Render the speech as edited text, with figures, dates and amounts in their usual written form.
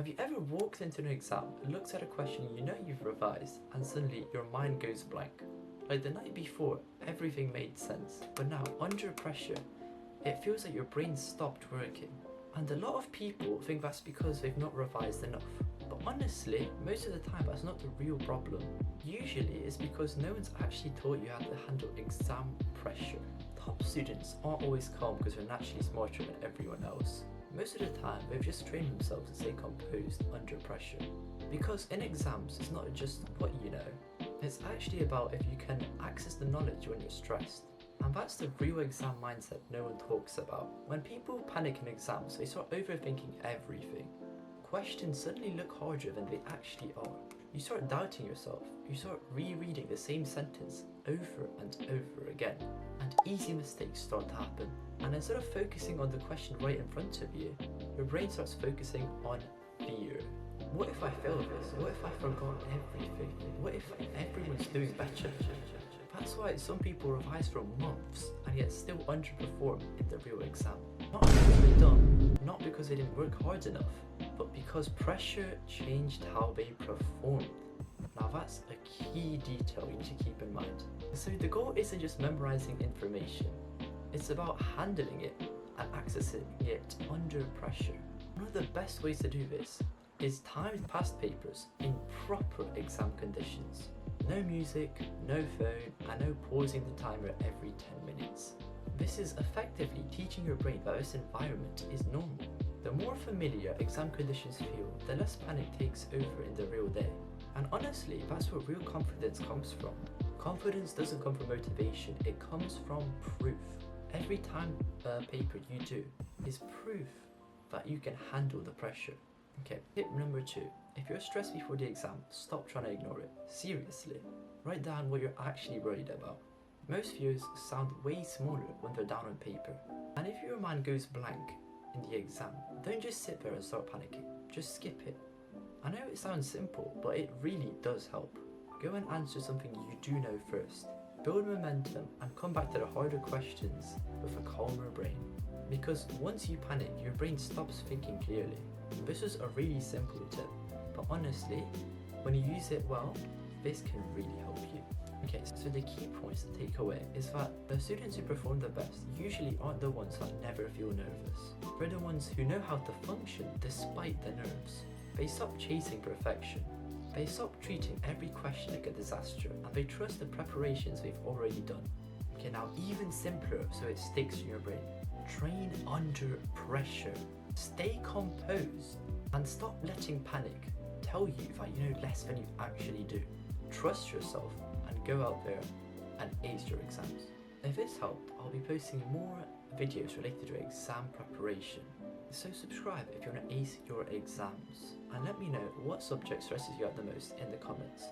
Have you ever walked into an exam, looked at a question you know you've revised, and suddenly your mind goes blank? Like the night before, everything made sense, but now, under pressure, it feels like your brain stopped working. And a lot of people think that's because they've not revised enough. But honestly, most of the time that's not the real problem. Usually it's because no one's actually taught you how to handle exam pressure. Top students aren't always calm because they're naturally smarter than everyone else. Most of the time, they've just trained themselves to stay composed under pressure. Because in exams, it's not just what you know, it's actually about if you can access the knowledge when you're stressed. And that's the real exam mindset no one talks about. When people panic in exams, they start overthinking everything. Questions suddenly look harder than they actually are. You start doubting yourself, you start rereading the same sentence over and over again, and easy mistakes start to happen. And instead of focusing on the question right in front of you, your brain starts focusing on fear. What if I fail this? What if I forgot everything? What if everyone's doing better? That's why some people revise for months and yet still underperform in the real exam. Not because they're dumb, not because they didn't work hard enough, but because pressure changed how they performed. Now that's a key detail you need to keep in mind. So the goal isn't just memorizing information, it's about handling it and accessing it under pressure. One of the best ways to do this is timed past papers in proper exam conditions. No music, no phone, and no pausing the timer every 10 minutes. This is effectively teaching your brain that this environment is normal. The more familiar exam conditions feel, the less panic takes over in the real day. And honestly, that's where real confidence comes from. Confidence doesn't come from motivation, it comes from proof. Every time paper you do is proof that you can handle the pressure. Okay, tip number 2. If you're stressed before the exam, stop trying to ignore it. Seriously, write down what you're actually worried about. Most fears sound way smaller when they're down on paper. And if your mind goes blank in the exam, don't just sit there and start panicking. Just skip it. I know it sounds simple, but it really does help. Go and answer something you do know first. Build momentum and come back to the harder questions with a calmer brain. Because once you panic, your brain stops thinking clearly. This is a really simple tip, but honestly, when you use it well, this can really help you. Okay, so the key points to take away is that the students who perform the best usually aren't the ones that never feel nervous. They're the ones who know how to function despite the nerves. They stop chasing perfection. They stop treating every question like a disaster, and they trust the preparations they've already done. Okay, now even simpler so it sticks in your brain. Train under pressure. Stay composed and stop letting panic tell you that you know less than you actually do. Trust yourself and go out there and ace your exams. If this helped, I'll be posting more videos related to exam preparation. So subscribe if you want to ace your exams, and let me know what subject stresses you out the most in the comments.